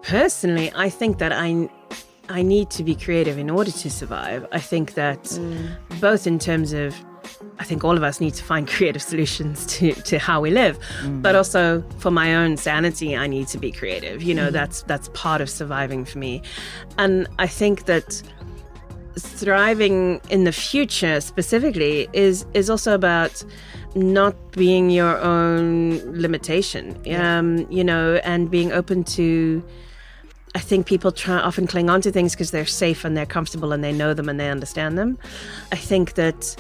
Personally, I think that I need to be creative in order to survive. I think that both in terms of, I think all of us need to find creative solutions to how we live, but also for my own sanity, I need to be creative. That's part of surviving for me. And I think that thriving in the future specifically is also about not being your own limitation, and being open to, I think people often cling on to things because they're safe and they're comfortable and they know them and they understand them. I think that,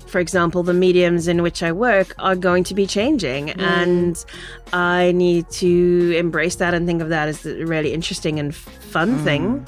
for example, the mediums in which I work are going to be changing, and I need to embrace that and think of that as a really interesting and fun thing.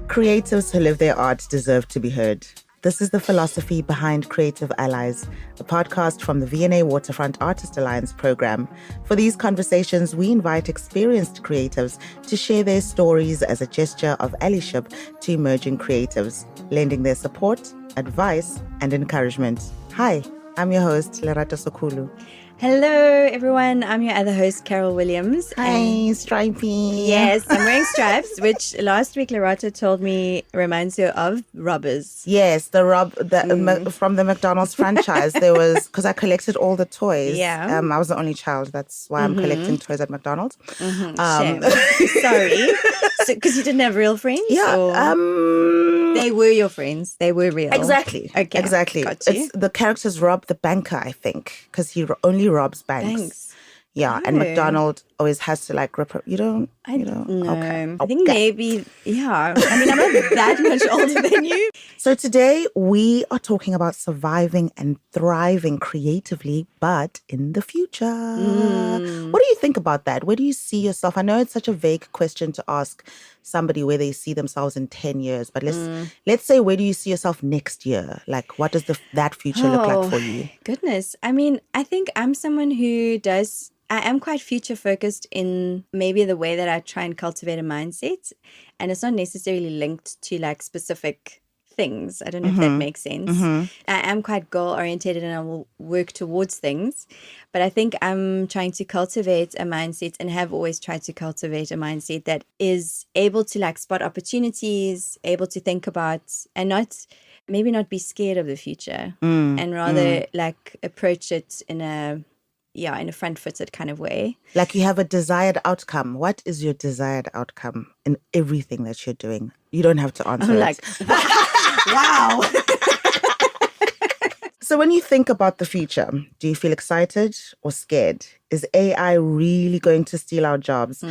Creatives who live their art deserve to be heard. This is the philosophy behind Creative Allies, a podcast from the V&A Waterfront Artist Alliance program. For these conversations, we invite experienced creatives to share their stories as a gesture of allyship to emerging creatives, lending their support, advice, and encouragement. Hi, I'm your host, Lerato Sokulu. Hello, everyone. I'm your other host, Carol Williams. Hi, Stripey. Yes, I'm wearing stripes, which last week Lerato told me reminds her of robbers. Yes, from the McDonald's franchise. There was, because I collected all the toys. Yeah. I was the only child. That's why I'm collecting toys at McDonald's. Shame. Sorry. Because you didn't have real friends? Yeah. They were your friends. They were real. Exactly. Okay. Exactly. Got you. The characters rob the banker, I think, because he only robs banks. Yeah, and McDonald always has to rip up. You don't. No. Okay. I think maybe, yeah. I mean, I'm not that much older than you. So today we are talking about surviving and thriving creatively, but in the future. What do you think about that? Where do you see yourself? I know it's such a vague question to ask somebody where they see themselves in 10 years, but let's say, where do you see yourself next year? Like, what does that future look like for you? Goodness. I mean, I think I'm someone who I am quite future focused in maybe the way that I try and cultivate a mindset. And it's not necessarily linked to specific things. I don't know if that makes sense. I am quite goal oriented and I will work towards things. But I think I'm trying to cultivate a mindset and have always tried to cultivate a mindset that is able to spot opportunities, able to think about and maybe not be scared of the future and rather approach it in a front-footed kind of way. Like you have a desired outcome. What is your desired outcome in everything that you're doing? You don't have to answer it. Wow. So when you think about the future, do you feel excited or scared? Is AI really going to steal our jobs?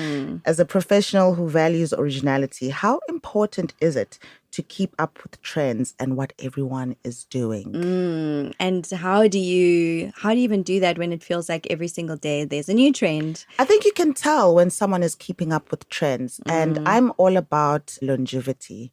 As a professional who values originality, how important is it to keep up with trends and what everyone is doing? And how do you even do that when it feels like every single day there's a new trend? I think you can tell when someone is keeping up with trends. And I'm all about longevity.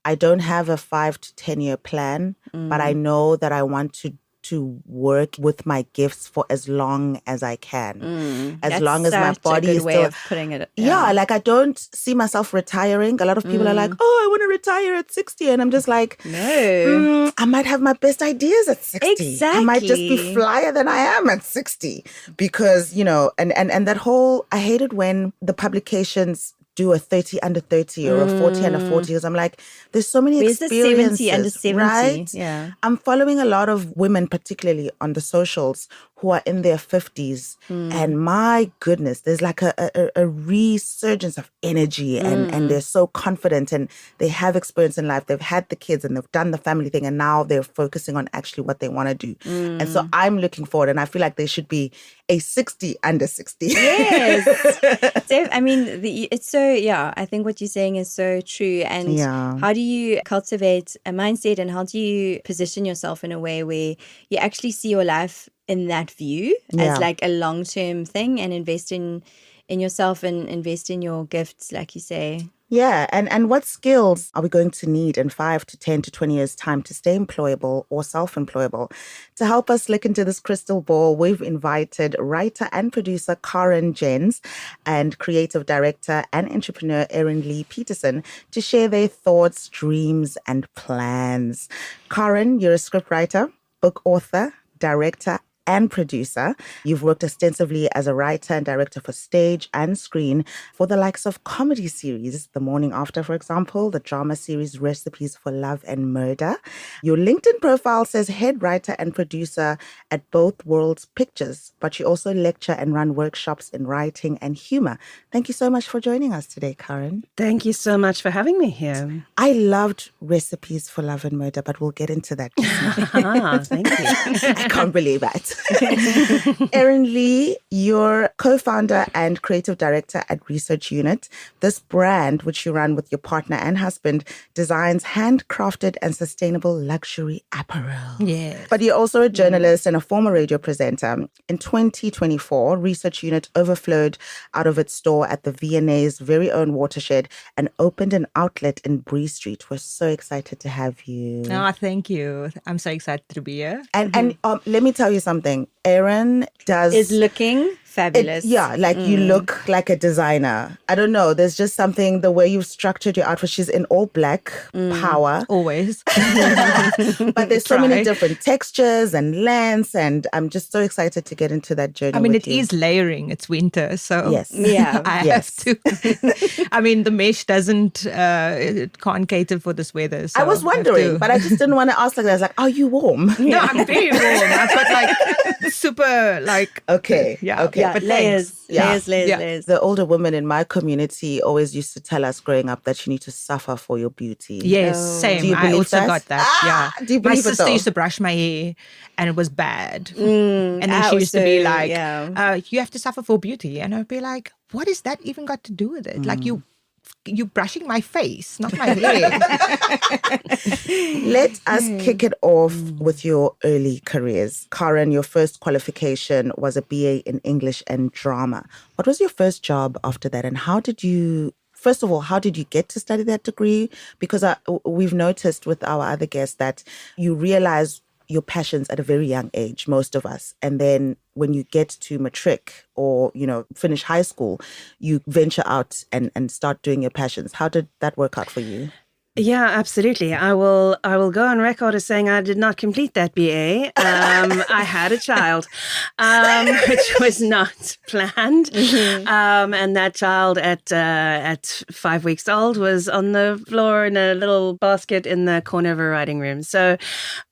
I don't have a 5 to 10 year plan, but I know that I want to work with my gifts for as long as I can. As long as my body is way still of putting it. Yeah, I don't see myself retiring. A lot of people are like, "Oh, I want to retire at 60." And I'm just like, no. I might have my best ideas at 60. Exactly. I might just be flyer than I am at 60 because, and that whole, I hate it when the publications do a 30 under 30 or a 40 under 40 because I'm like, there's so many experiences. The 70 under 70? Right? Yeah. I'm following a lot of women, particularly on the socials, who are in their 50s. And my goodness, there's a resurgence of energy and they're so confident and they have experience in life. They've had the kids and they've done the family thing and now they're focusing on actually what they want to do. And so I'm looking forward and I feel like there should be a 60 under 60. Yes. I mean, it's so, I think what you're saying is so true. And how do you cultivate a mindset and how do you position yourself in a way where you actually see your life in that view as a long-term thing and invest in yourself and invest in your gifts, like you say. Yeah. And what skills are we going to need in 5 to 10 to 20 years' time to stay employable or self-employable? To help us look into this crystal ball, we've invited writer and producer Karen Jeynes and creative director and entrepreneur Erin-Lee Petersen to share their thoughts, dreams, and plans. Karen, you're a scriptwriter, book author, director, and producer. You've worked extensively as a writer and director for stage and screen for the likes of comedy series, The Morning After, for example, the drama series Recipes for Love and Murder. Your LinkedIn profile says head writer and producer at Both Worlds Pictures, but you also lecture and run workshops in writing and humor. Thank you so much for joining us today, Karen. Thank you so much for having me here. I loved Recipes for Love and Murder, but we'll get into that. Thank you. I can't believe that. Erin-Lee, you're co-founder and creative director at Research Unit. This brand, which you run with your partner and husband, designs handcrafted and sustainable luxury apparel. Yes. But you're also a journalist and a former radio presenter. In 2024, Research Unit overflowed out of its store at the V&A's very own Watershed and opened an outlet in Bree Street. We're so excited to have you. Oh, thank you. I'm so excited to be here. And let me tell you something. Erin is looking fabulous. You look like a designer. I don't know. There's just something, the way you've structured your outfit. She's in all black, power. Always. But there's so many different textures and lengths, and I'm just so excited to get into that journey. I mean, with it you. is layering. It's winter, so yes. Yeah. I have to. I mean, the mesh it can't cater for this weather. So I was wondering, but I just didn't want to ask like that. I was like, are you warm? No, I'm very warm. I've got super Okay. Yeah. Okay. Yeah, But layers. thanks. Layers. The older women in my community always used to tell us growing up that you need to suffer for your beauty. Yes, Oh. same. Do you I believe also that? got that. Do you My believe it sister though? used to brush my hair, and it was bad. And And then she used to be like, yeah. "You have to suffer for beauty," and I'd be like, "What is that even got to do with it? Like you brushing my face, not my hair." Let us kick it off with your early careers. Karen, your first qualification was a BA in English and drama. What was your first job after that, and how did you get to study that degree? Because we've noticed with our other guests that you realize your passions at a very young age, most of us. And then when you get to matric or, finish high school, you venture out and start doing your passions. How did that work out for you? Yeah, absolutely. I will go on record as saying I did not complete that BA. I had a child, which was not planned. And that child at 5 weeks old was on the floor in a little basket in the corner of a writing room. So,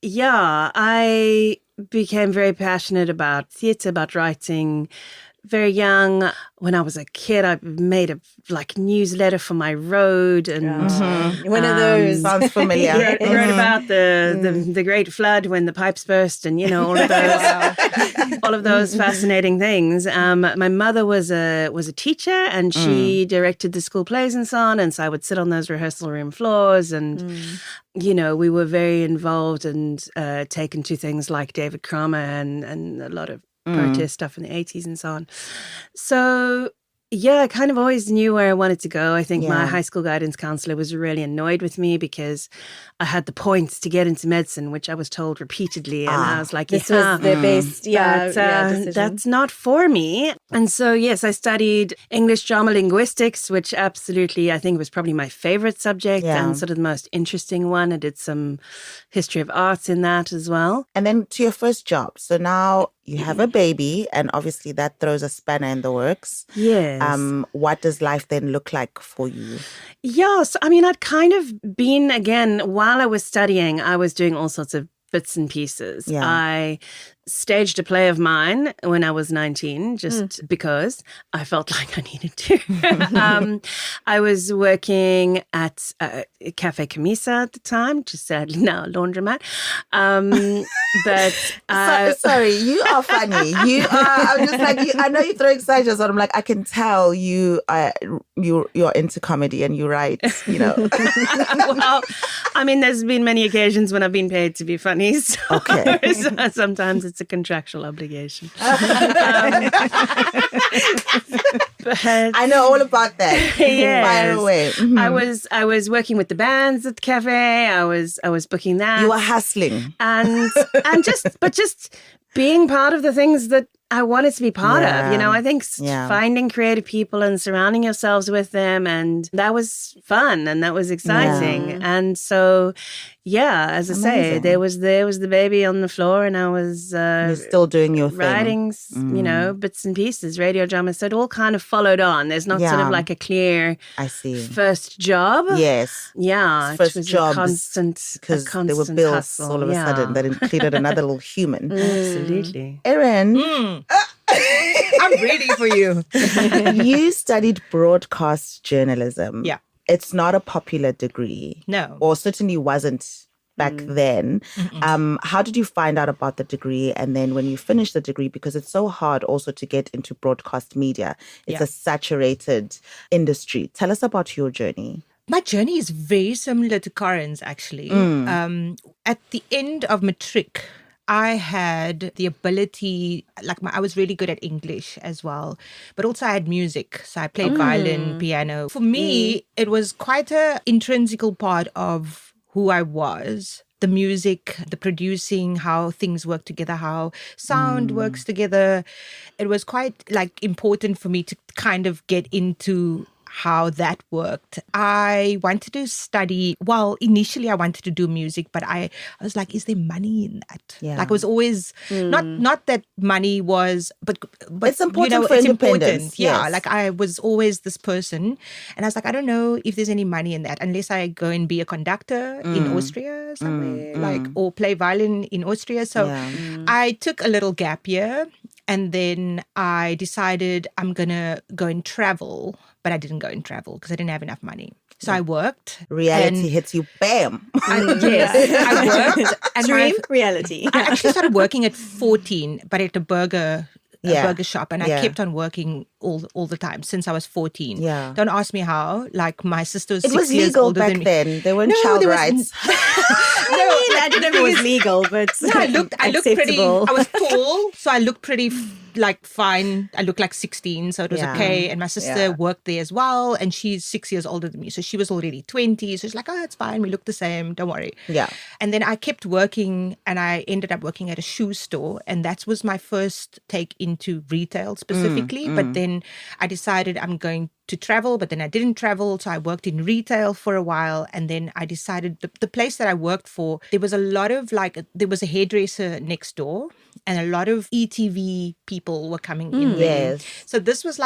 yeah, I became very passionate about theatre, about writing. Very young. When I was a kid, I made a newsletter for my road, and one of those sounds familiar. wrote about the great flood when the pipes burst, and all of those fascinating things. My mother was a teacher, and she directed the school plays and so on. And so I would sit on those rehearsal room floors, and we were very involved and taken to things like David Kramer and a lot of protest stuff in the 80s and so on. So, yeah, I kind of always knew where I wanted to go. I think my high school guidance counselor was really annoyed with me because I had the points to get into medicine, which I was told repeatedly. And I was like, this was the best, decision. That's not for me. And so, yes, I studied English drama linguistics, which absolutely, I think was probably my favorite subject and sort of the most interesting one. I did some history of arts in that as well. And then to your first job. So now you have a baby, and obviously that throws a spanner in the works. Yes. What does life then look like for you? Yes. I mean, I'd kind of been, again, while I was studying, I was doing all sorts of bits and pieces. Yeah. I staged a play of mine when I was 19, just because I felt like I needed to. I was working at Cafe Camisa at the time, just sadly now a laundromat. Sorry, you are funny. You are. I'm just like, I know you throw exaggerations, but I'm like, I can tell you're into comedy and you write. Well, I mean, there's been many occasions when I've been paid to be funny. So Okay. sometimes it's a contractual obligation. But I know all about that. yes. Fire away. Mhm. I was working with the bands at the cafe. I was booking that. You were hustling. and just being part of the things that I wanted to be part of. I think finding creative people and surrounding yourselves with them, and that was fun and that was exciting. And so, yeah, as I say, Amazing. there was the baby on the floor, and I was You're still doing your thing. writing, bits and pieces, radio drama. So it all kind of followed on. There's not sort of like a clear I see. first job. Yes. Yeah, First it was jobs, a constant because there were bills hustle. all of a sudden that included another little human. Absolutely. Erin, I'm ready for you. you studied broadcast journalism. Yeah. It's not a popular degree. No. Or certainly wasn't back then. How did you find out about the degree? And then when you finished the degree, because it's so hard also to get into broadcast media, it's a saturated industry. Tell us about your journey. My journey is very similar to Karen's, actually. At the end of matric, I had the ability, I was really good at English as well, but also I had music. So I played violin, piano. For me, it was quite an intrinsical part of who I was. The music, the producing, how things work together, how sound works together. It was quite important for me to kind of get into how that worked. I wanted to study, initially I wanted to do music, but I was like, is there money in that? Yeah. It was always, not that money was, but it's important for it's independence. important. Yeah, Yes. I was always this person. And I was like, I don't know if there's any money in that, unless I go and be a conductor in Austria somewhere, or play violin in Austria. So I took a little gap year. And then I decided I'm going to go and travel, but I didn't go and travel because I didn't have enough money. So I worked. Reality hits you, bam. I worked. And Dream reality. I actually started working at 14, but at a burger shop. And I kept on working all the time since I was 14. Yeah. Don't ask me how. My sister was 6 It was years legal older back than me. then. There weren't child rights. I didn't know it was legal, but I looked pretty. acceptable. I was tall, so I looked pretty fine. I looked like 16, so it was okay. And my sister worked there as well, and she's 6 years older than me, so she was already 20. So she's like, "Oh, it's fine. We look the same. Don't worry." Yeah. And then I kept working, and I ended up working at a shoe store, and that was my first take into retail specifically. But then I decided I'm going to travel, but then I didn't travel. So I worked in retail for a while. And then I decided the place that I worked for, there was a lot of there was a hairdresser next door, and a lot of ETV people were coming in there. Yes. So this was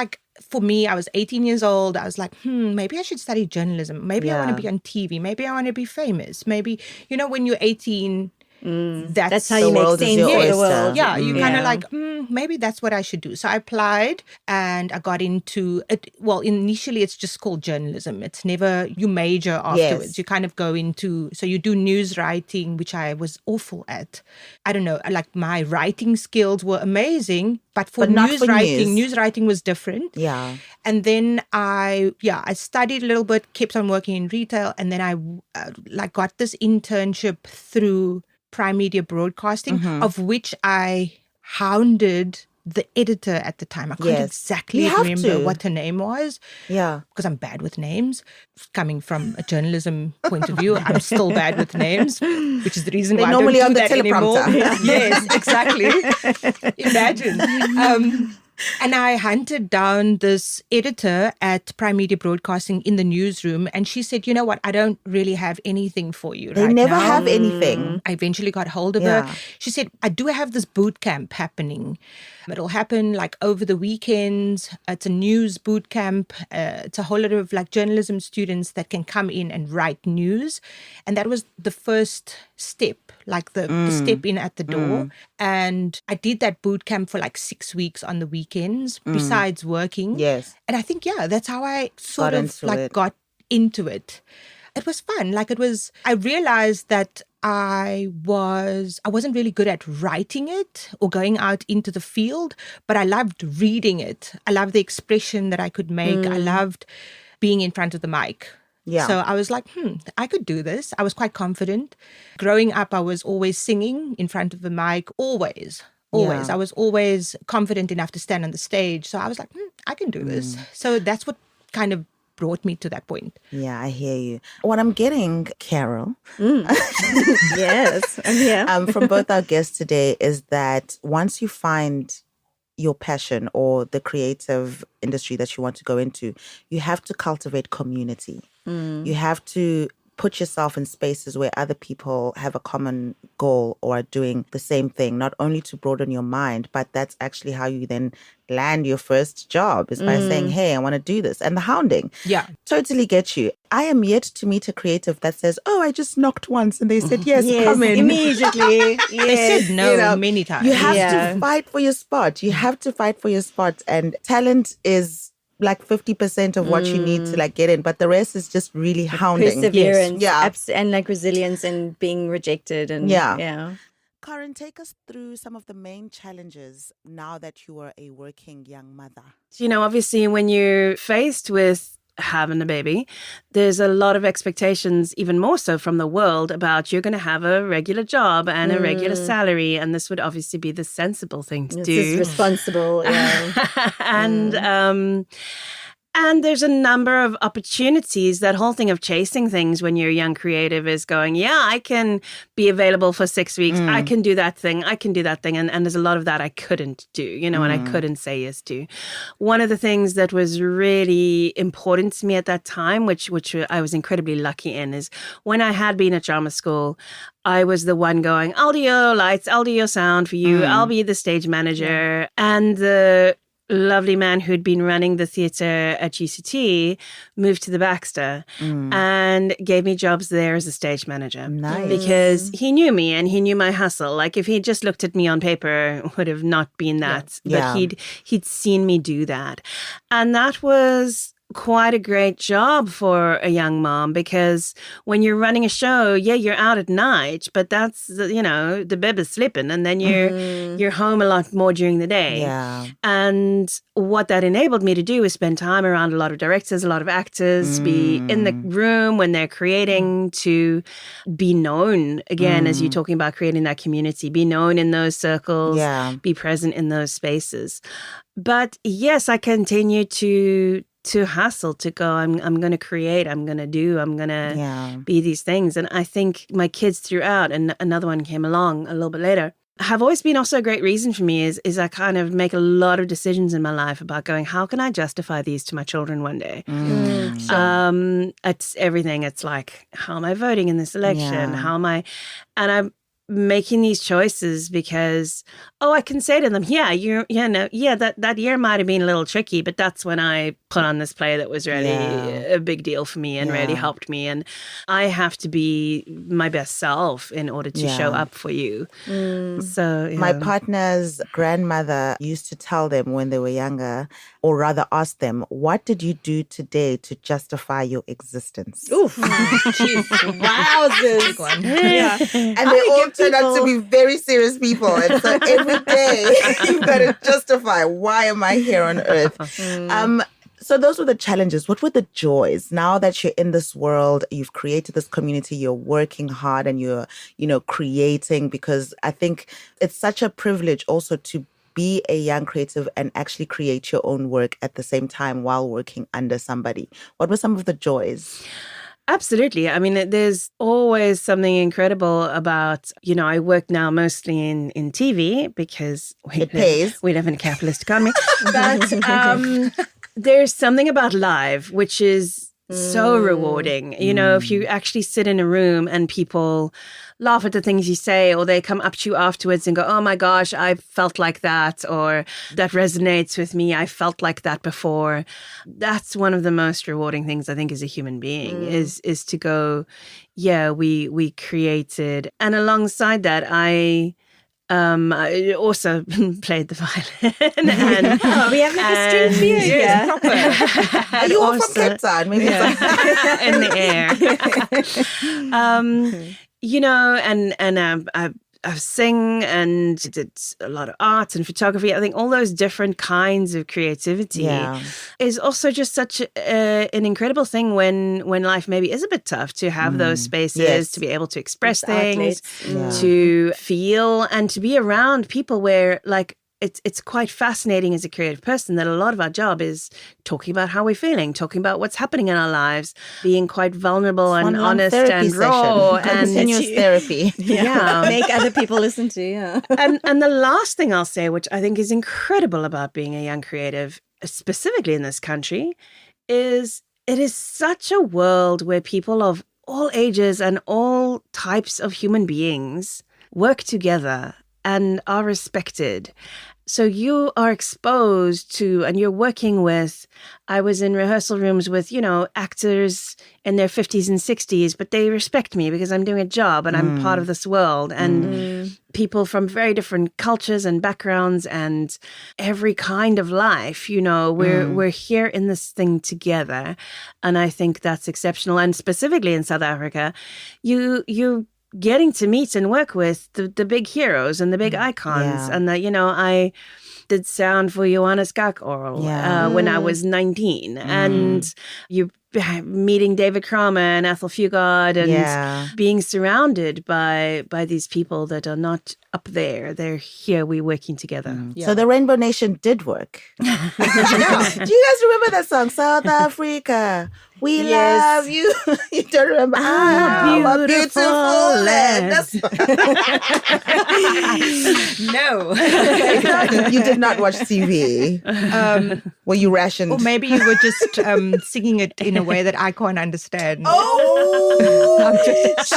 for me, I was 18 years old. I was like, maybe I should study journalism. Maybe I want to be on TV. Maybe I want to be famous. Maybe, when you're 18, that's how you make world is sense your of the oyster. world. yeah, you kind of maybe that's what I should do. So I applied and I got into it. Well, initially it's just called journalism. It's never, you major afterwards. Yes. You kind of go into, so you do news writing, which I was awful at. I don't know, my writing skills were amazing, but not news for writing, news. news writing was different. Yeah. And then I studied a little bit, kept on working in retail. And then I got this internship through Prime Media Broadcasting, of which I hounded the editor at the time. I can't exactly remember what her name was. Yeah. Because I'm bad with names. Coming from a journalism point of view, I'm still bad with names, which is the reason why I don't normally do on the that anymore. teleprompter. Yes, exactly. Imagine. And I hunted down this editor at Prime Media Broadcasting in the newsroom, and she said, "You know what? I don't really have anything for you They right never now." have anything. I eventually got hold of Yeah. her. She said, "I do have this boot camp happening. It'll happen over the weekends. It's a news boot camp. It's a whole lot of journalism students that can come in and write news." And that was the first step, the step in at the door. And I did that boot camp for 6 weeks on the weekends, besides working. Yes. And I think, that's how I sort Got got into it. It was fun. I realized that I wasn't really good at writing it or going out into the field, but I loved reading it. I loved the expression that I could make. I loved being in front of the mic. Yeah. So I was like, I could do this. I was quite confident. Growing up, I was always singing in front of the mic, always. Yeah. I was always confident enough to stand on the stage. So I was like, I can do this. So that's what kind of brought me to that point. Yeah, I hear you. What I'm getting, Carol, Yes, I'm here. from both our guests today is that once you find your passion or the creative industry that you want to go into, you have to cultivate community. You have to put yourself in spaces where other people have a common goal or are doing the same thing, not only to broaden your mind, but that's actually how you then land your first job, is by saying, hey, I want to do this. And the hounding. Yeah. Totally get you. I am yet to meet a creative that says, oh, I just knocked once and they said, yes, come in. Immediately. They said no many times. You have to fight for your spot. You have to fight for your spot. And talent is like 50% of what you need to like get in, but the rest is just really hounding. Perseverance, and like resilience and being rejected. And Karen, take us through some of the main challenges now that you are a working young mother. You know, obviously when you're faced with having a baby, there's a lot of expectations, even more so from the world, about you're going to have a regular job and a regular salary, and this would obviously be the sensible thing to do. This is responsible, And there's a number of opportunities. That whole thing of chasing things when you're a young creative is going, I can be available for 6 weeks. I can do that thing. I can do that thing. And there's a lot of that I couldn't do, you know, and I couldn't say yes to. One of the things that was really important to me at that time, which I was incredibly lucky in, is when I had been at drama school, I was the one going, I'll do your lights, I'll do your sound for you. I'll be the stage manager. And the lovely man who'd been running the theatre at UCT moved to the Baxter and gave me jobs there as a stage manager. Nice. Because he knew me and he knew my hustle. Like if he just looked at me on paper, it would have not been that. But he'd seen me do that. And that was quite a great job for a young mom, because when you're running a show, you're out at night, but that's, you know, the baby's sleeping, and then you're home a lot more during the day. Yeah. And what that enabled me to do is spend time around a lot of directors, a lot of actors, be in the room when they're creating, to be known, again, as you're talking about creating that community, be known in those circles, be present in those spaces. But yes, I continue to hustle, to go, I'm going to create, I'm going to do, I'm going to be these things. And I think my kids throughout, and another one came along a little bit later, have always been also a great reason for me is I kind of make a lot of decisions in my life about going, how can I justify these to my children one day? It's everything. It's like, how am I voting in this election? How am I? And I'm making these choices because, I can say to them, that year might have been a little tricky, but that's when I put on this play that was really a big deal for me and really helped me. And I have to be my best self in order to show up for you. So my partner's grandmother used to tell them when they were younger, or rather ask them, what did you do today to justify your existence? Oof. Wowzers. And they all turned out to be very serious people. And so every day you've got to justify, why am I here on earth? So those were the challenges. What were the joys? Now that you're in this world, you've created this community, you're working hard and you're, creating, because I think it's such a privilege also to be a young creative and actually create your own work at the same time while working under somebody. What were some of the joys? Absolutely. I mean, there's always something incredible about, I work now mostly in TV because we live in a capitalist economy. But there's something about live, which is so rewarding. If you actually sit in a room and people laugh at the things you say, or they come up to you afterwards and go, oh my gosh, I felt like that, or that resonates with me, I felt like that before. That's one of the most rewarding things, I think, as a human being, is to go, we created. And alongside that, I also played the violin. And, we have like a string for you here. Are you all from Cape Town? Maybe in the air. I sing and did a lot of art and photography. I think all those different kinds of creativity is also just such an incredible thing when life maybe is a bit tough, to have those spaces, to be able to express things, to feel, and to be around people where, like, it's quite fascinating as a creative person that a lot of our job is talking about how we're feeling, talking about what's happening in our lives, being quite vulnerable and honest and raw. And continuous therapy. Make other people listen to, And the last thing I'll say, which I think is incredible about being a young creative, specifically in this country, is it is such a world where people of all ages and all types of human beings work together and are respected. So you are exposed to, and you're working with, I was in rehearsal rooms with, actors in their 50s and 60s, but they respect me because I'm doing a job and I'm part of this world. And people from very different cultures and backgrounds and every kind of life, we're here in this thing together. And I think that's exceptional. And specifically in South Africa, you getting to meet and work with the big heroes and the big icons. Yeah. And I did sound for Johannes Gak-Oral when I was 19. And you meeting David Kramer and Ethel Fugard and being surrounded by these people that are not up there. They're here, we're working together. Yeah. So the Rainbow Nation did work. Do you guys remember that song, South Africa? We love you. You don't remember? Our beautiful land. No. You did not watch TV. Were you rationed? Or maybe you were just singing it in a way that I can't understand. Oh, I'm just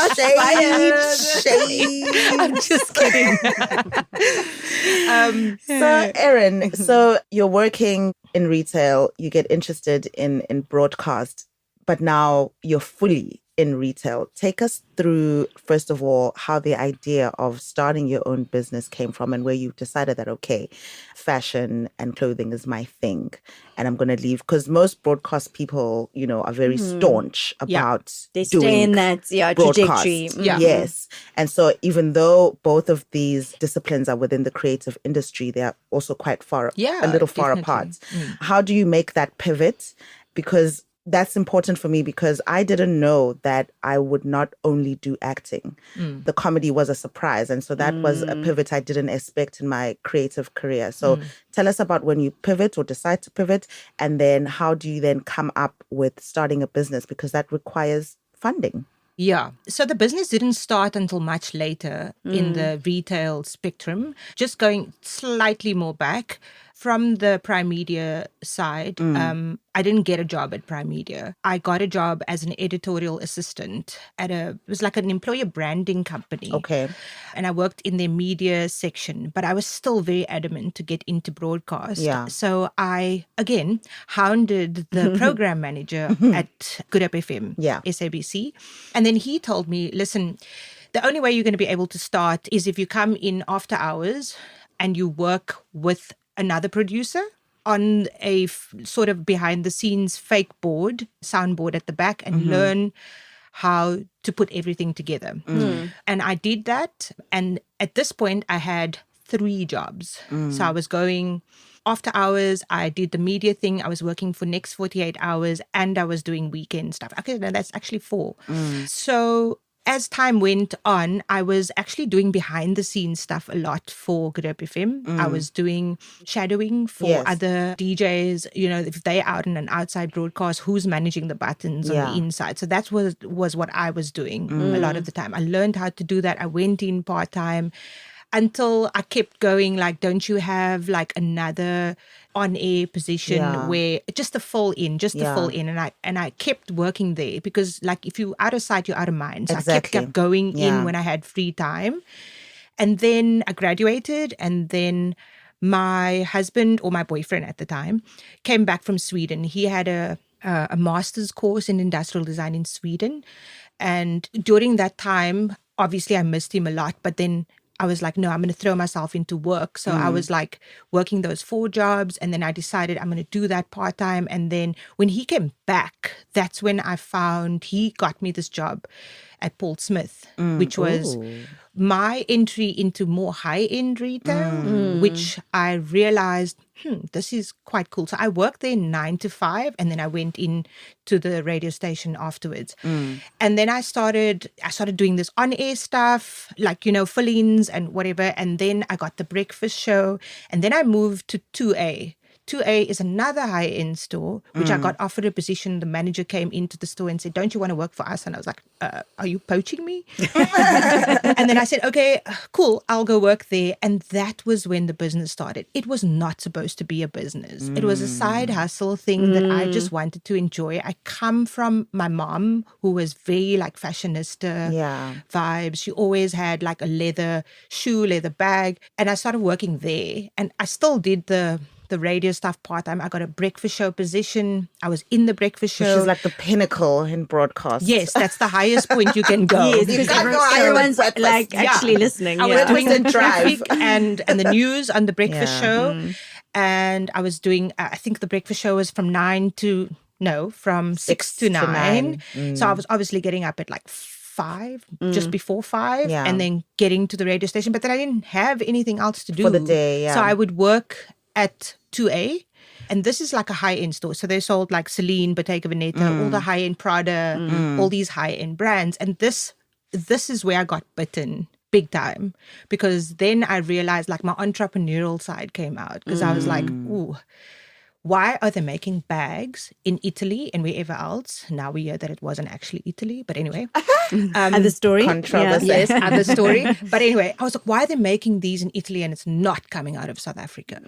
shade. I'm just kidding. So, Erin, so you're working in retail, you get interested in broadcast, but now you're fully in retail. Take us through, first of all, how the idea of starting your own business came from and where you decided that, okay, fashion and clothing is my thing. And I'm going to leave, because most broadcast people, are very staunch about they doing stay in that trajectory. Yes. And so even though both of these disciplines are within the creative industry, they are also quite a little far apart. How do you make that pivot? Because that's important for me, because I didn't know that I would not only do acting. The comedy was a surprise. And so that was a pivot I didn't expect in my creative career. So tell us about when you pivot or decide to pivot, and then how do you then come up with starting a business, because that requires funding. Yeah. So the business didn't start until much later in the retail spectrum. Just going slightly more back from the Prime Media side, I didn't get a job at Prime Media. I got a job as an editorial assistant at it was like an employer branding company. Okay. And I worked in their media section, but I was still very adamant to get into broadcast. Yeah. So I, again, hounded the program manager at Good Up FM, SABC. And then he told me, listen, the only way you're going to be able to start is if you come in after hours and you work with another producer on a sort of behind the scenes fake soundboard at the back, and learn how to put everything together. And I did that. And at this point, I had 3 jobs. So I was going after hours, I did the media thing, I was working for Next 48 Hours, and I was doing weekend stuff. Okay, no, that's actually 4. So as time went on, I was actually doing behind the scenes stuff a lot for Good Up FM. I was doing shadowing for other DJs, if they're out in an outside broadcast, who's managing the buttons on the inside. So that was what I was doing a lot of the time. I learned how to do that. I went in part-time until I kept going, like, don't you have like another on-air position where just to fill in. And I kept working there, because like if you're out of sight, you're out of mind. So I kept going in when I had free time. And then I graduated, and then my husband, or my boyfriend at the time, came back from Sweden. He had a master's course in industrial design in Sweden. And during that time, obviously I missed him a lot, but then I was like, no, I'm going to throw myself into work. So I was like working those 4 jobs, and then I decided I'm going to do that part-time. And then when he came back, that's when I found he got me this job at Paul Smith, which was my entry into more high-end retail, which I realized, this is quite cool. So I worked there 9 to 5, and then I went in to the radio station afterwards. And then I started doing this on-air stuff, like, fill-ins and whatever. And then I got the breakfast show, and then I moved to 2A 2A is another high-end store, which I got offered a position. The manager came into the store and said, don't you want to work for us? And I was like, are you poaching me? And then I said, okay, cool, I'll go work there. And that was when the business started. It was not supposed to be a business. It was a side hustle thing that I just wanted to enjoy. I come from my mom, who was very like fashionista vibes. She always had like a leather shoe, leather bag. And I started working there. And I still did the radio stuff part-time. I got a breakfast show position. I was in the breakfast show. Which is like the pinnacle in broadcast. Yes, that's the highest point you can go. Yes, because everyone's like actually listening. I was doing the traffic and the news on the breakfast show. And I was doing, I think the breakfast show was from 6 to 9. So I was obviously getting up at like 5, just before 5, and then getting to the radio station. But then I didn't have anything else to do for the day. So I would work at 2A, and this is like a high-end store. So they sold like Celine, Bottega Veneta, all the high-end Prada, all these high-end brands. And this is where I got bitten big time, because then I realized like my entrepreneurial side came out, because I was like, ooh, why are they making bags in Italy and wherever else? Now we hear that it wasn't actually Italy, but anyway. Other story. Controversy. Yes, other story. But anyway, I was like, why are they making these in Italy and it's not coming out of South Africa?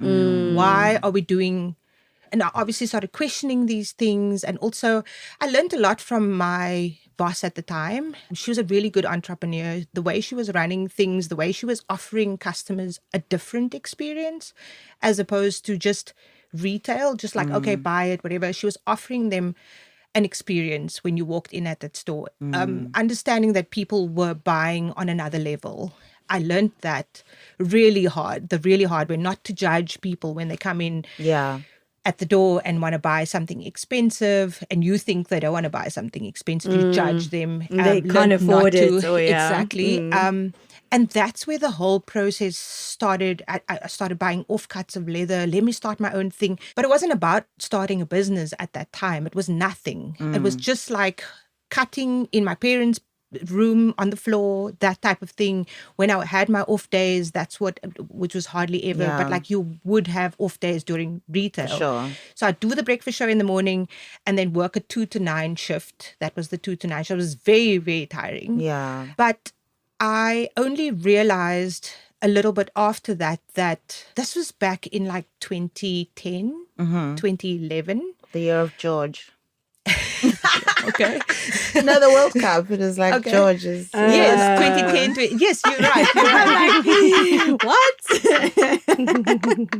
Why are we doing... And I obviously started questioning these things. And also, I learned a lot from my boss at the time. She was a really good entrepreneur. The way she was running things, the way she was offering customers a different experience, as opposed to just retail, just like, okay, buy it, whatever. She was offering them an experience when you walked in at that store. Understanding that people were buying on another level. I learned that really hard, the really hard way, not to judge people when they come in at the door and want to buy something expensive, and you think they don't want to buy something expensive. You judge them. They can't afford it. Exactly. And that's where the whole process started. I started buying offcuts of leather. Let me start my own thing. But it wasn't about starting a business at that time. It was nothing. It was just like cutting in my parents' room on the floor, that type of thing. When I had my off days, which was hardly ever, but like you would have off days during retail. Sure. So I'd do the breakfast show in the morning and then work a 2 to 9 shift. That was the 2 to 9 shift. It was very, very tiring. Yeah. But I only realized a little bit after that this was back in like 2010, 2011. The year of George. Okay. No, the World Cup. It was like George's. Yes, 2010. Yes, you're right. What?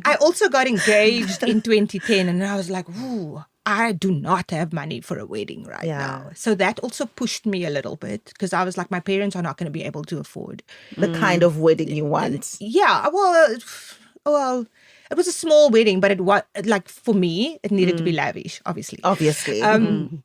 I also got engaged in 2010, and I was like, ooh, I do not have money for a wedding right now. So that also pushed me a little bit, because I was like, my parents are not going to be able to afford the kind of wedding you want. Yeah, well, it was a small wedding, but it was like, for me, it needed to be lavish, obviously.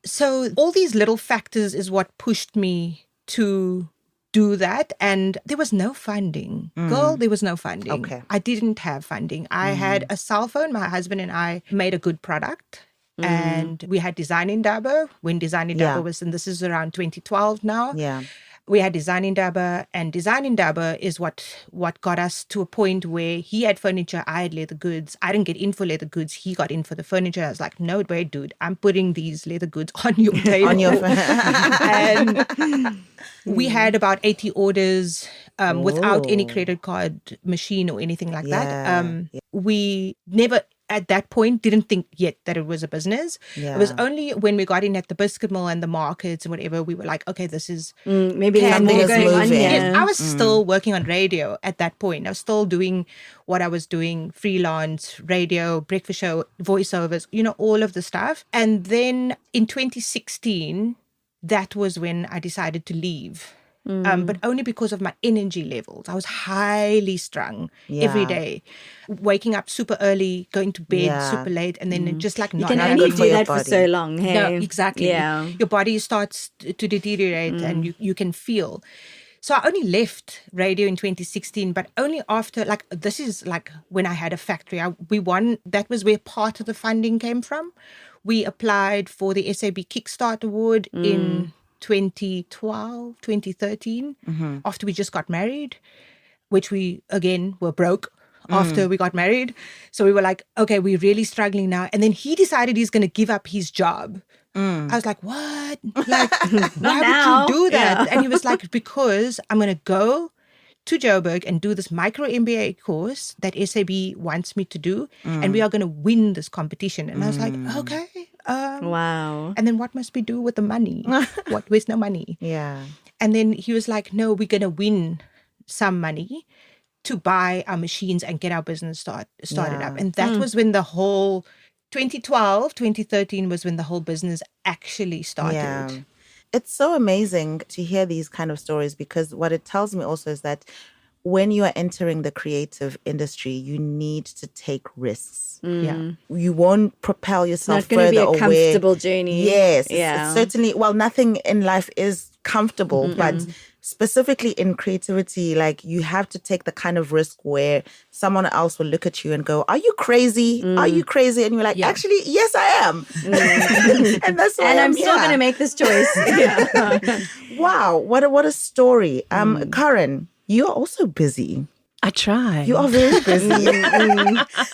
So all these little factors is what pushed me to do that. And there was no funding. Girl, there was no funding. Okay. I didn't have funding. I had a cell phone. My husband and I made a good product. And we had Design Indaba when Design Indaba was, and this is around 2012 now. Yeah. We had Design Indaba, and Design Indaba is what got us to a point where he had furniture, I had leather goods. I didn't get in for leather goods. He got in for the furniture. I was like, no way, dude. I'm putting these leather goods on your table. And we had about 80 orders without any credit card machine or anything like that. We never... at that point, didn't think yet that it was a business. It was only when we got in at the biscuit mill and the markets and whatever, we were like, okay, this is... maybe something is going on here. Yes, I was still working on radio at that point. I was still doing what I was doing, freelance, radio, breakfast show, voiceovers, all of the stuff. And then in 2016, that was when I decided to leave. But only because of my energy levels. I was highly strung every day, waking up super early, going to bed super late, and then just like not. You can only do that for so long. Hey? No, exactly. Yeah. Your body starts to deteriorate, and you can feel. So I only left radio in 2016, but only after, like, this is like when I had a factory. We won. That was where part of the funding came from. We applied for the SAB Kickstart Award in 2012, 2013, after we just got married, which we, again, were broke. after we got married. So we were like, okay, we're really struggling now. And then he decided he's going to give up his job. I was like, what? Like, why would you do that? And he was like, because I'm going to go to Joburg and do this micro MBA course that SAB wants me to do. And we are going to win this competition. And I was like, okay. Wow. And then what must we do with the money? Where's no money? Yeah. And then he was like, no, we're going to win some money to buy our machines and get our business started up. And that was when the whole 2012, 2013 was when the whole business actually started. Yeah. It's so amazing to hear these kind of stories, because what it tells me also is that when you are entering the creative industry, you need to take risks. Yeah. You won't propel yourself It's not going to further be a away. comfortable journey. Yes. Yeah. It's certainly, well, nothing in life is comfortable, but specifically in creativity, like you have to take the kind of risk where someone else will look at you and go, are you crazy? Are you crazy? And you're like, actually, yes, I am. And that's why I'm still going to make this choice. Wow. What a story. Karen, you're also busy. I try. You are very busy.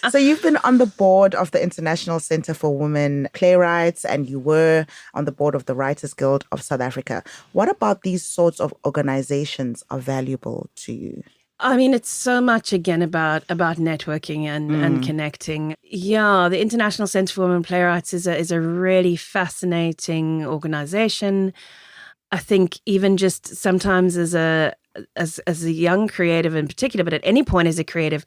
So you've been on the board of the International Centre for Women Playwrights, and you were on the board of the Writers Guild of South Africa. What about these sorts of organizations are valuable to you? I mean, it's so much, again, about networking and connecting. Yeah, the International Centre for Women Playwrights is a really fascinating organization. I think even just sometimes as a young creative in particular, but at any point as a creative,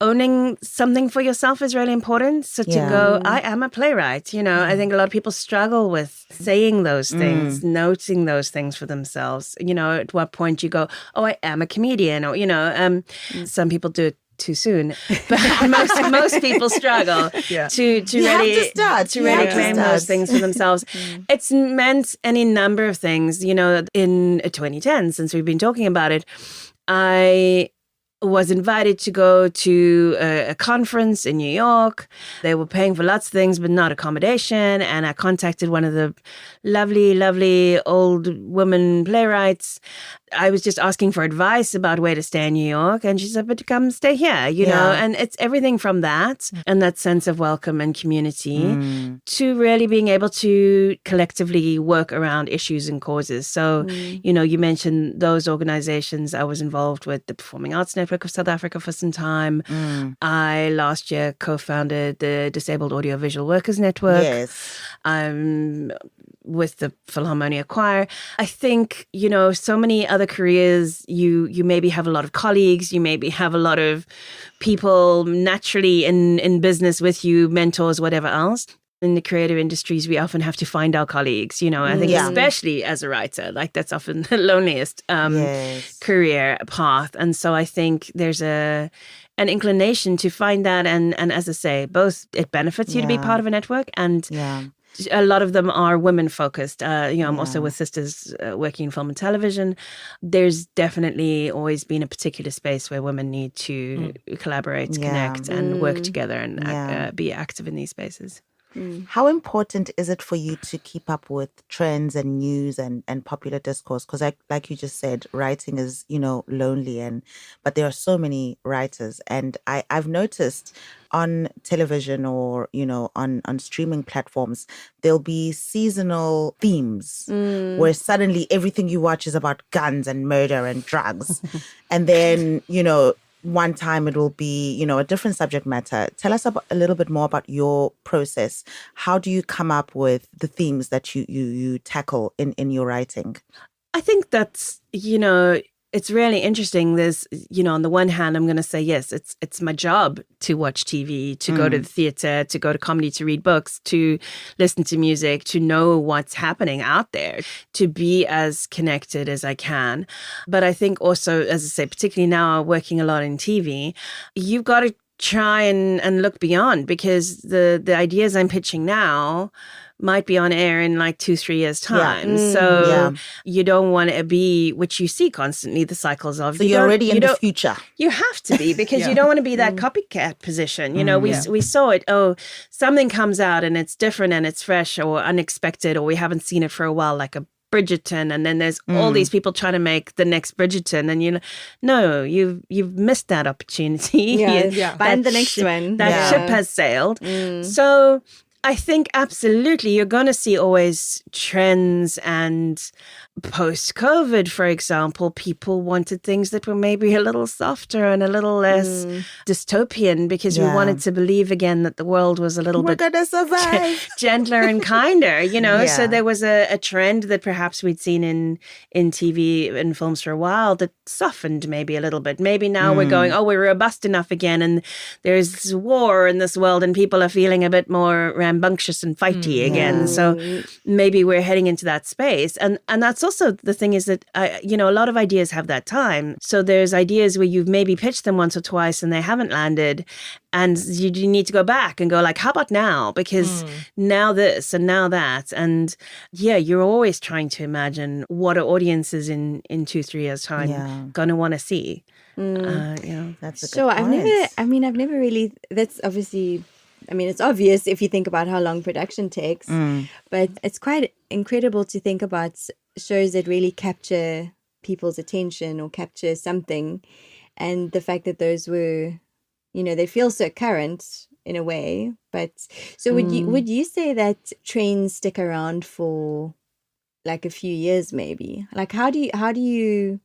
owning something for yourself is really important. So to go, I am a playwright, I think a lot of people struggle with saying those things, noting those things for themselves. At what point you go, oh, I am a comedian, or, some people do it too soon, but most people struggle to really claim those things for themselves. It's meant any number of things. In 2010, since we've been talking about it, I was invited to go to a conference in New York. They were paying for lots of things, but not accommodation. And I contacted one of the lovely, lovely old woman playwrights. I was just asking for advice about where to stay in New York. And she said, but come stay here, know. And it's everything from that and that sense of welcome and community to really being able to collectively work around issues and causes. So, you mentioned those organizations. I was involved with the Performing Arts Network of South Africa for some time. I last year co-founded the Disabled Audiovisual Workers Network. Yes. With the Philharmonia Choir. I think, so many other careers, you maybe have a lot of colleagues, you maybe have a lot of people naturally in business with you, mentors, whatever else. In the creative industries, we often have to find our colleagues, I think especially as a writer, like that's often the loneliest career path. And so I think there's an inclination to find that. And as I say, both it benefits you to be part of a network, and a lot of them are women focused. I'm also with Sisters working in film and television. There's definitely always been a particular space where women need to collaborate, connect, and work together and be active in these spaces. How important is it for you to keep up with trends and news and popular discourse? Because like you just said, writing is, lonely, but there are so many writers. And I've noticed on television or, on streaming platforms, there'll be seasonal themes where suddenly everything you watch is about guns and murder and drugs. And then, one time it will be, a different subject matter. Tell us a little bit more about your process. How do you come up with the themes that you tackle in your writing? I think that's, it's really interesting. There's, on the one hand, I'm going to say, yes, it's my job to watch TV, to go to the theater, to go to comedy, to read books, to listen to music, to know what's happening out there, to be as connected as I can. But I think also, as I say, particularly now working a lot in TV, you've got to try and look beyond, because the ideas I'm pitching now might be on air in like 2-3 years time. So you don't want to be, which you see constantly, the cycles of. So you're already in the future. You have to be, because you don't want to be that copycat position. We saw it. Oh, something comes out and it's different and it's fresh or unexpected, or we haven't seen it for a while, like a Bridgerton, and then there's all these people trying to make the next Bridgerton, and you've missed that opportunity. Find the next one. That ship has sailed. So I think absolutely you're going to see always trends, and post-COVID, for example, people wanted things that were maybe a little softer and a little less dystopian, because we wanted to believe again that the world was a little bit gonna survive. gentler and kinder, So there was a trend that perhaps we'd seen in TV and films for a while that softened maybe a little bit. Maybe now we're going, we're robust enough again, and there's war in this world and people are feeling a bit more rambunctious and fighty again. So maybe we're heading into that space. And that's also the thing, is that, a lot of ideas have that time. So there's ideas where you've maybe pitched them once or twice and they haven't landed. And you need to go back and go like, how about now? Because now this and now that. And you're always trying to imagine what are audiences in 2-3 years' time going to want to see. That's a good So point. I've never really, that's obviously, it's obvious if you think about how long production takes, but it's quite incredible to think about shows that really capture people's attention or capture something. And the fact that those were, they feel so current in a way. But so would you say that trends stick around for like a few years maybe? Like how do you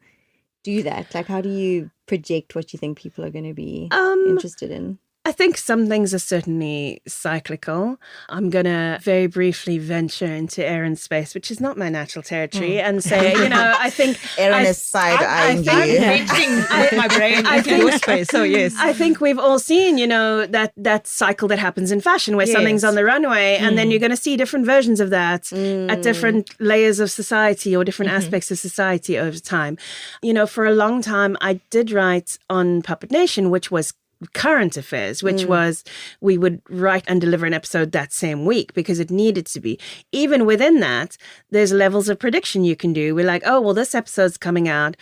do that? Like how do you project what you think people are going to be interested in? I think some things are certainly cyclical. I'm going to very briefly venture into Erin's space, which is not my natural territory, and say, I think Erin is side-eyeing you. I'm reaching with my brain into your space, so yes. I think we've all seen, that cycle that happens in fashion where something's on the runway, and then you're going to see different versions of that at different layers of society or different aspects of society over time. For a long time, I did write on Puppet Nation, which was current affairs, which was we would write and deliver an episode that same week because it needed to be. Even within that, there's levels of prediction you can do. We're like, this episode's coming out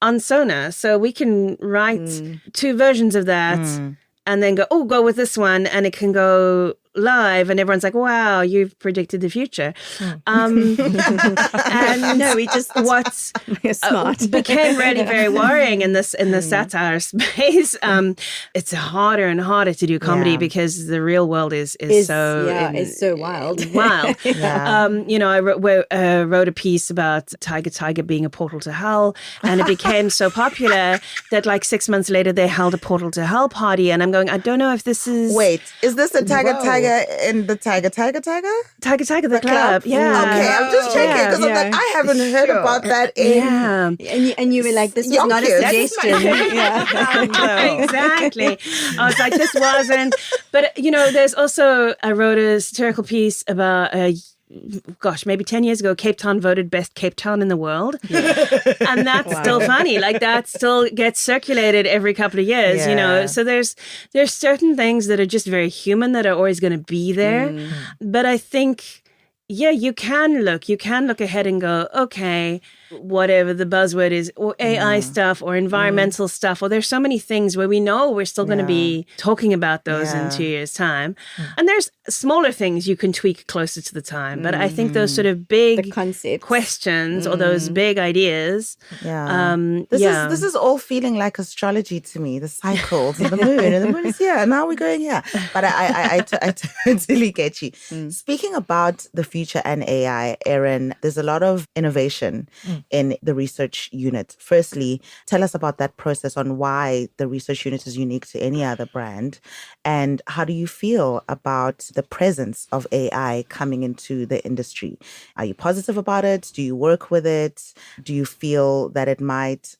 on Sona, so we can write 2 versions of that and then go with this one, and it can go live, and everyone's like, wow, you've predicted the future. And no, we just what's smart became really very worrying in the satire space. It's harder and harder to do comedy because the real world is so wild. I wrote a piece about Tiger being a portal to hell, and it became so popular that like 6 months later they held a portal to hell party, and I'm going, I don't know if this is... Wait, is this a Tiger in the Tiger the club? Yeah. Okay, I'm just checking because I'm like, I haven't heard about that and you were like, this was not a suggestion. Exactly. I was like, this wasn't. But there's also, I wrote a satirical piece about maybe 10 years ago, Cape Town voted best Cape Town in the world. And that's still funny. Like that still gets circulated every couple of years, So there's certain things that are just very human that are always going to be there. But I think, you can look ahead and go, okay, whatever the buzzword is, or AI stuff or environmental stuff, or there's so many things where we know we're still going to be talking about those in 2 years' time. And there's smaller things you can tweak closer to the time. But I think those sort of big questions or those big ideas. This is all feeling like astrology to me, the cycles of the moon. And the moon is here, and now we're going here. But I totally get you. Speaking about the future and AI, Erin, there's a lot of innovation in the research unit. Firstly, tell us about that process on why the research unit is unique to any other brand. And how do you feel about the presence of AI coming into the industry? Are you positive about it? Do you work with it? Do you feel that it might,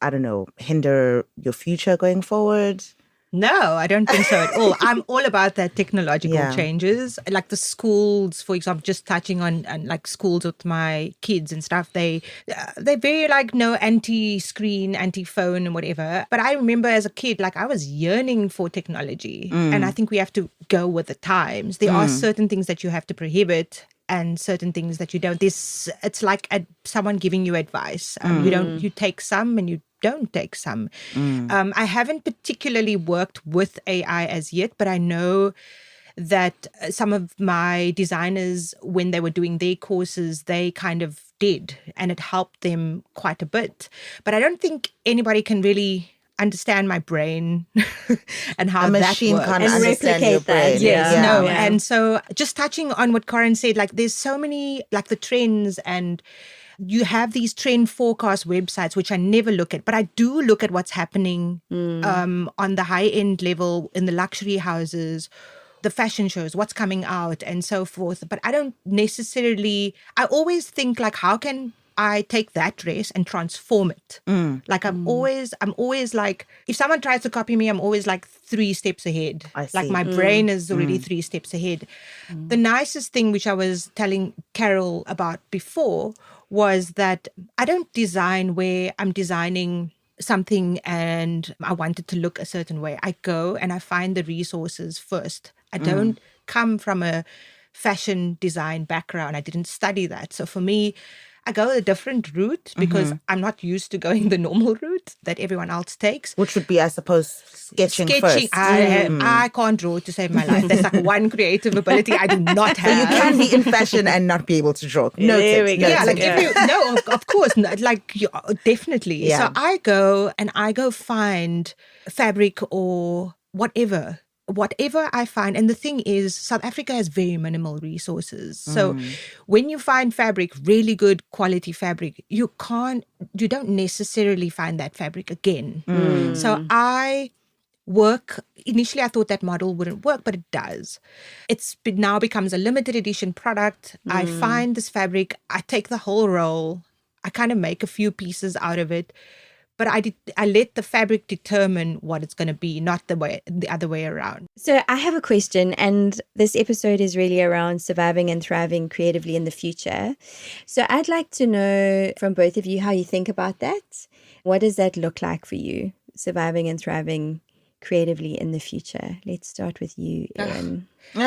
hinder your future going forward? No, I don't think so at all. I'm all about that technological changes. Like the schools, for example, just touching on like schools with my kids and stuff, they're very like no anti-screen, anti-phone and whatever. But I remember as a kid, like I was yearning for technology. And I think we have to go with the times. There are certain things that you have to prohibit and certain things that you don't. It's like someone giving you advice. You take some and you don't take some. I haven't particularly worked with AI as yet, but I know that some of my designers, when they were doing their courses, they kind of did, and it helped them quite a bit. But I don't think anybody can really understand my brain and how a that machine works. can't And understand your replicate that. brain. Yes, Yeah. no. Yeah. And so just touching on what Karen said, like there's so many, like the trends, and you have these trend forecast websites, which I never look at, but I do look at what's happening on the high end level in the luxury houses, the fashion shows, what's coming out and so forth. But I don't necessarily, I always think like, how can I take that dress and transform it? Like I'm always like, if someone tries to copy me, I'm always like 3 steps ahead. I Like see. my brain is already 3 steps ahead. The nicest thing, which I was telling Carol about before, was that I don't design where I'm designing something and I want it to look a certain way. I go and I find the resources first. I don't come from a fashion design background. I didn't study that. So for me, I go a different route because I'm not used to going the normal route that everyone else takes. Which would be, I suppose, sketching first. I can't draw to save my life. That's like one creative ability I do not have. You can be in fashion and not be able to draw. There we go. Yeah, like if you no, of course, like definitely. Yeah. So I go find fabric or whatever I find. And the thing is, South Africa has very minimal resources. So when you find fabric, really good quality fabric, you don't necessarily find that fabric again. So initially I thought that model wouldn't work, but it does. It now becomes a limited edition product. I find this fabric, I take the whole roll, I kind of make a few pieces out of it, but I let the fabric determine what it's going to be, not the other way around. So I have a question, and this episode is really around surviving and thriving creatively in the future. So I'd like to know from both of you how you think about that. What does that look like for you, surviving and thriving creatively in the future? Let's start with you, Erin. Okay,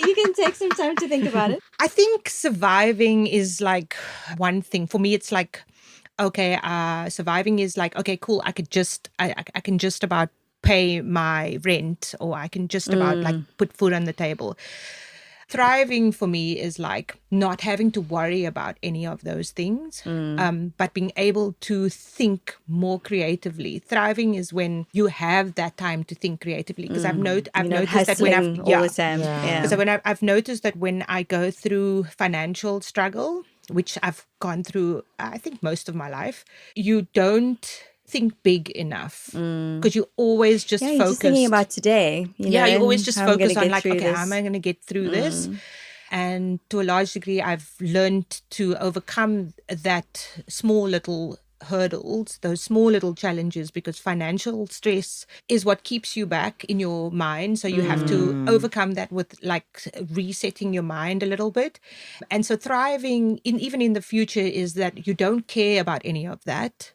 you can take some time to think about it. I think surviving is like one thing. For me, it's like, okay, surviving is like, okay, cool. I can just about pay my rent, or I can just about like put food on the table. Thriving for me is like not having to worry about any of those things, but being able to think more creatively. Thriving is when you have that time to think creatively. Because I've noticed that when I've noticed that when I go through financial struggle, which I've gone through, I think most of my life, you don't think big enough because you always just you're focus. just thinking about today. You always just focus on like, okay, this. how am I going to get through this? And to a large degree, I've learned to overcome that small little hurdles, those small little challenges, because financial stress is what keeps you back in your mind. So you have to overcome that with like resetting your mind a little bit. And so thriving even in the future is that you don't care about any of that.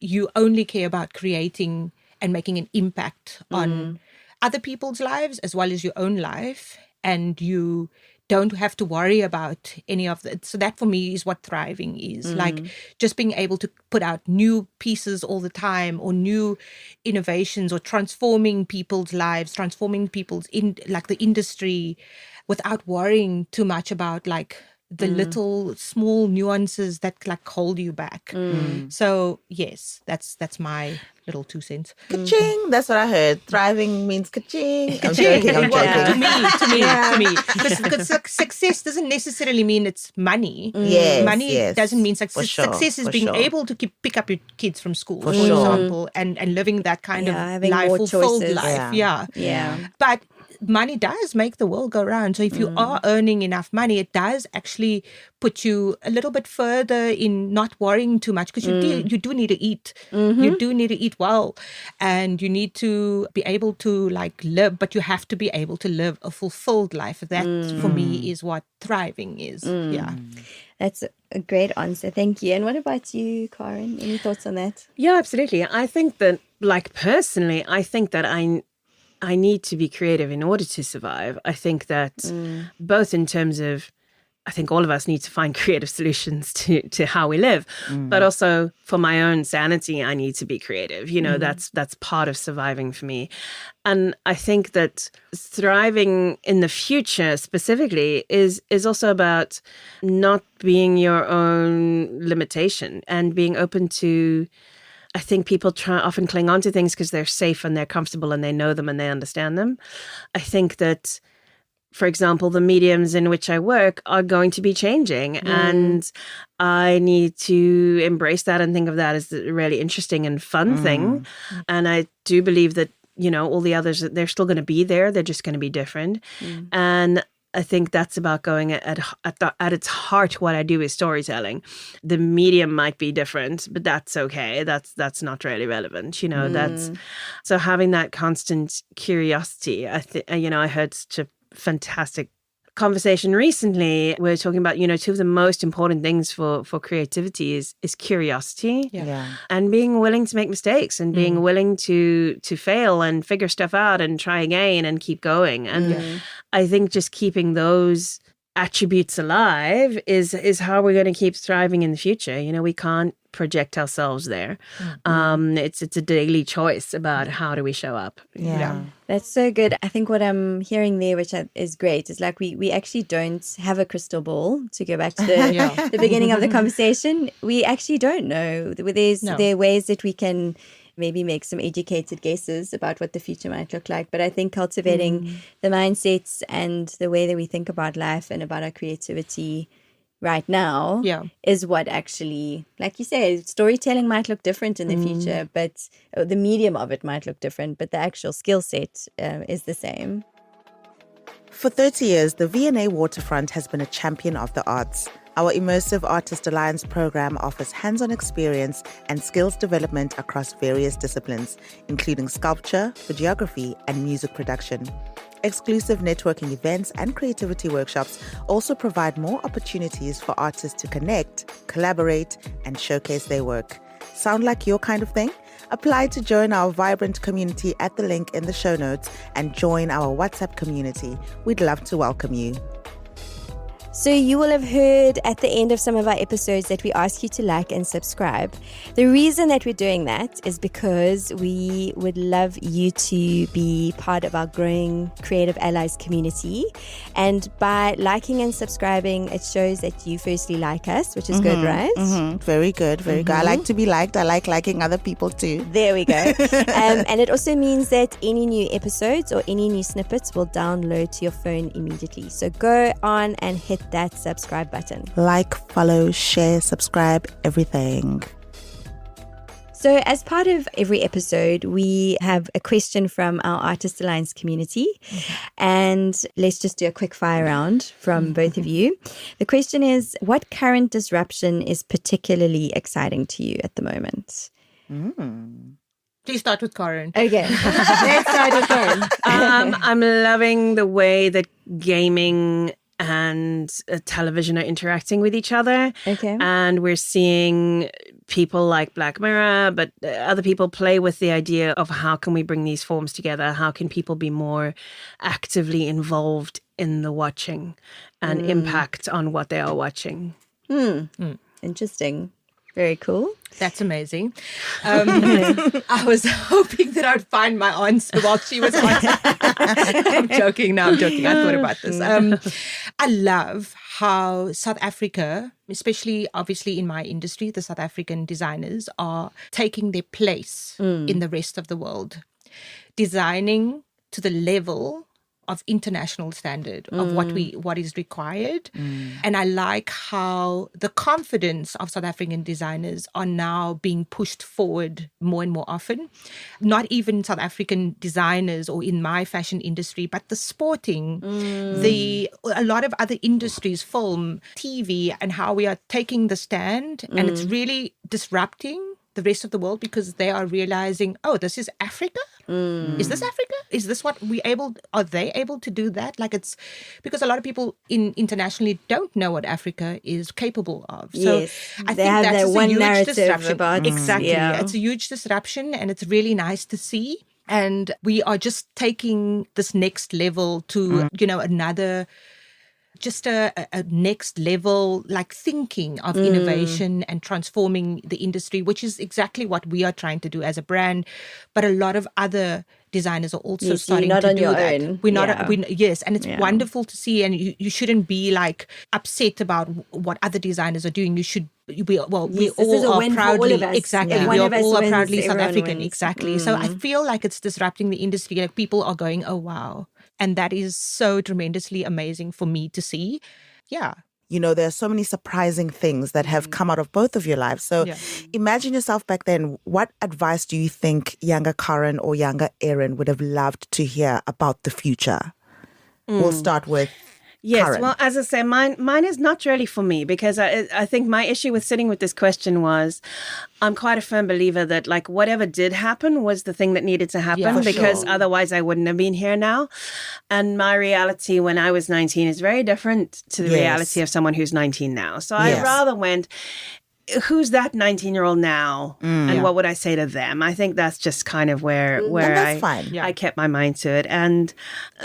You only care about creating and making an impact on other people's lives as well as your own life. And you don't have to worry about any of that. So that for me is what thriving is. Like just being able to put out new pieces all the time, or new innovations, or transforming people's lives, transforming people's like the industry, without worrying too much about like the little small nuances that like hold you back. So yes, that's my little 2 cents. Ka-ching! That's what I heard. Thriving means ka-ching. I'm joking. To me. Because success doesn't necessarily mean it's money. Money doesn't mean success. For sure, Success is for being sure. able to pick up your kids from school, for sure. example, and living that kind of having life, more fulfilled choices. life. Yeah. But money does make the world go round. So if you are earning enough money, it does actually put you a little bit further in not worrying too much, because you do need to eat. You do need to eat well, and you need to be able to like live, but you have to be able to live a fulfilled life. That for me is what thriving is. Yeah. That's a great answer. Thank you. And what about you, Karen? Any thoughts on that? Yeah, absolutely. I think that, like, personally, I think that I need to be creative in order to survive. I think that both in terms of, I think all of us need to find creative solutions to how we live. But also for my own sanity, I need to be creative. That's part of surviving for me. And I think that thriving in the future specifically is also about not being your own limitation and being open to, I think people often cling on to things because they're safe and they're comfortable and they know them and they understand them. I think that, for example, the mediums in which I work are going to be changing, and I need to embrace that and think of that as a really interesting and fun thing. And I do believe that, all the others, they're still going to be there. They're just going to be different. And I think that's about going at its heart. What I do is storytelling. The medium might be different, but that's okay. That's not really relevant. That's so having that constant curiosity. I heard such a fantastic conversation recently. We're talking about, two of the most important things for creativity is curiosity and being willing to make mistakes and being willing to fail and figure stuff out and try again and keep going. And I think just keeping those attributes alive is how we're going to keep thriving in the future. We can't project ourselves there. It's a daily choice about how do we show up. That's so good. I think what I'm hearing there, which is great, is like we actually don't have a crystal ball, to go back to the beginning of the conversation. We actually don't know. There are ways that we can maybe make some educated guesses about what the future might look like. But I think cultivating the mindsets and the way that we think about life and about our creativity right now is what actually, like you say, storytelling might look different in the future, but the medium of it might look different, but the actual skill set is the same. For 30 years, the V&A Waterfront has been a champion of the arts. Our immersive Artist Alliance program offers hands-on experience and skills development across various disciplines, including sculpture, videography, and music production. Exclusive networking events and creativity workshops also provide more opportunities for artists to connect, collaborate, and showcase their work. Sound like your kind of thing? Apply to join our vibrant community at the link in the show notes and join our WhatsApp community. We'd love to welcome you. So you will have heard at the end of some of our episodes that we ask you to like and subscribe. The reason that we're doing that is because we would love you to be part of our growing Creative Allies community. And by liking and subscribing, it shows that you firstly like us, which is good, right? Very good, very good. I like to be liked. I like liking other people too. There we go. And it also means that any new episodes or any new snippets will download to your phone immediately. So go on and hit that subscribe button. Like, follow, share, subscribe, everything. So as part of every episode, we have a question from our Artist Alliance community. And let's just do a quick fire round from both of you. The question is, what current disruption is particularly exciting to you at the moment? Please start with Karen. Okay. Let's start with Karen. I'm loving the way that gaming and television are interacting with each other. Okay. And we're seeing people like Black Mirror, but other people play with the idea of how can we bring these forms together? How can people be more actively involved in the watching and impact on what they are watching? Interesting. Very cool. That's amazing. I was hoping that I'd find my answer while she was answering. I'm joking. I thought about this. I love how South Africa, especially obviously in my industry, the South African designers are taking their place in the rest of the world, designing to the level of international standard of what is required. And I like how the confidence of South African designers are now being pushed forward more and more often. Not even South African designers or in my fashion industry, but the sporting, a lot of other industries, film, TV, and how we are taking the stand. And it's really disrupting the rest of the world because they are realizing, oh, this is Africa? Is this Africa? Is this what are they able to do that? Like it's because a lot of people internationally don't know what Africa is capable of. So yes, I think that's a one huge narrative disruption. about Exactly. Yeah. It's a huge disruption and it's really nice to see. And we are just taking this next level to, another just a next level like thinking of innovation and transforming the industry, which is exactly what we are trying to do as a brand. But a lot of other designers are also starting to do that. Own. We're not, yes, and it's wonderful to see. And you shouldn't be like upset about what other designers are doing. You should. We all are proudly exactly. We all are proudly South African, exactly. So I feel like it's disrupting the industry. Like people are going, oh wow, and that is so tremendously amazing for me to see. Yeah. You know, there are so many surprising things that have come out of both of your lives. So imagine yourself back then. What advice do you think younger Karen or younger Erin would have loved to hear about the future? We'll start with Karen. Well, as I say, mine is not really for me, because I think my issue with sitting with this question was I'm quite a firm believer that like whatever did happen was the thing that needed to happen, because otherwise I wouldn't have been here now. And my reality when I was 19 is very different to the reality of someone who's 19 now. So I rather went, who's that 19-year-old now? And what would I say to them? I think that's just kind of where I kept my mind to it. And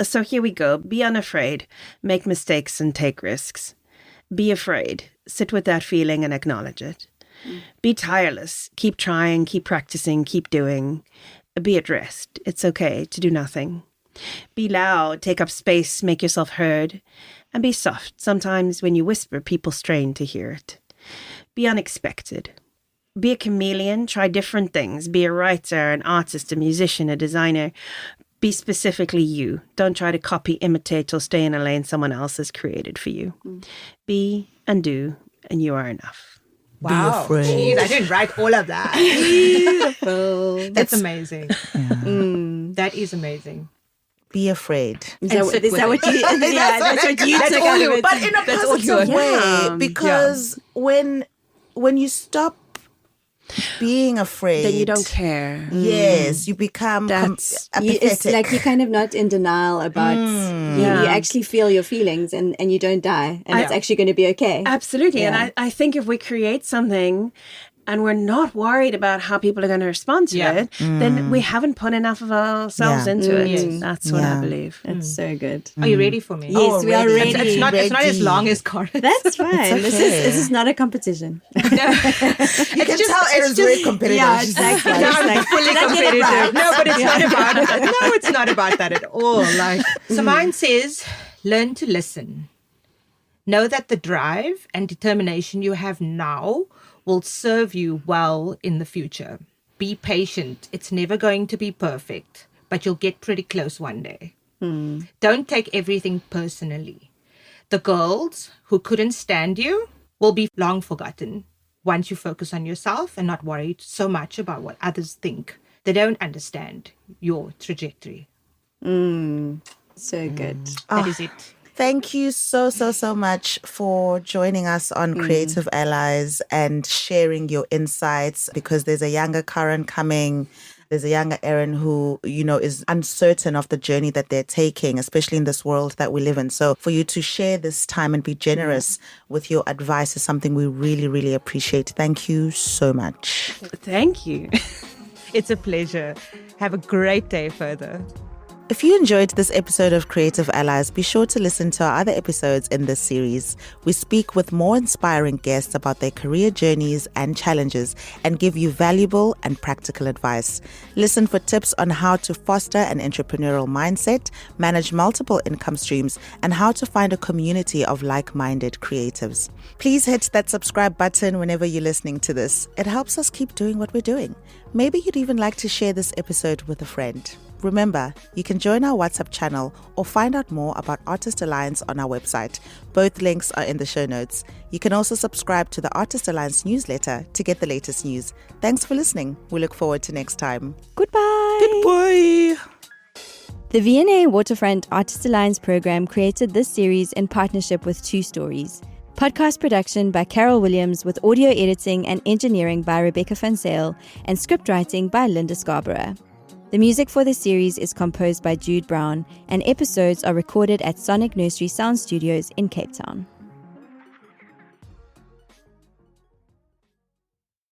so here we go. Be unafraid. Make mistakes and take risks. Be afraid. Sit with that feeling and acknowledge it. Be tireless. Keep trying. Keep practicing. Keep doing. Be at rest. It's okay to do nothing. Be loud. Take up space. Make yourself heard. And be soft. Sometimes when you whisper, people strain to hear it. Be unexpected. Be a chameleon. Try different things. Be a writer, an artist, a musician, a designer. Be specifically you. Don't try to copy, imitate, or stay in a lane someone else has created for you. Be and do, and you are enough. Wow. Jeez, I didn't write all of that. Beautiful. That's amazing. That is amazing. Be afraid. Is that what you took out of it. But in a positive way, because when you stop being afraid, then you don't care. Yes, you become apathetic. It's like you're kind of not in denial about you actually feel your feelings and you don't die, and it's actually going to be okay. Absolutely. And I think if we create something and we're not worried about how people are going to respond to it, then we haven't put enough of ourselves into it. Yes. That's what I believe. That's so good. Are you ready for me? Yes, we are ready. It's not as long as Karen. That's fine. Okay. This is not a competition. You can tell Erin's very competitive. Yeah, exactly. I'm fully competitive. No, but it's not about that. No, it's not about that at all. So mine says, learn to listen. Know that the drive and determination you have now will serve you well in the future. Be patient. It's never going to be perfect, but you'll get pretty close one day. Don't take everything personally. The girls who couldn't stand you will be long forgotten once you focus on yourself and not worry so much about what others think. They don't understand your trajectory. So good. That is it. Thank you so much for joining us on Creative Allies and sharing your insights, because there's a younger Karen coming. There's a younger Erin who, is uncertain of the journey that they're taking, especially in this world that we live in. So for you to share this time and be generous with your advice is something we really, really appreciate. Thank you so much. Thank you. It's a pleasure. Have a great day further. If you enjoyed this episode of Creative Allies, be sure to listen to our other episodes in this series. We speak with more inspiring guests about their career journeys and challenges and give you valuable and practical advice. Listen for tips on how to foster an entrepreneurial mindset, manage multiple income streams, and how to find a community of like-minded creatives. Please hit that subscribe button whenever you're listening to this. It helps us keep doing what we're doing. Maybe you'd even like to share this episode with a friend. Remember, you can join our WhatsApp channel or find out more about Artist Alliance on our website. Both links are in the show notes. You can also subscribe to the Artist Alliance newsletter to get the latest news. Thanks for listening. We look forward to next time. Goodbye. Goodbye. The V&A Waterfront Artist Alliance program created this series in partnership with Two Stories. Podcast production by Carol Williams with audio editing and engineering by Rebecca Van Sale and script writing by Linda Scarborough. The music for the series is composed by Jude Brown, and episodes are recorded at Sonic Nursery Sound Studios in Cape Town.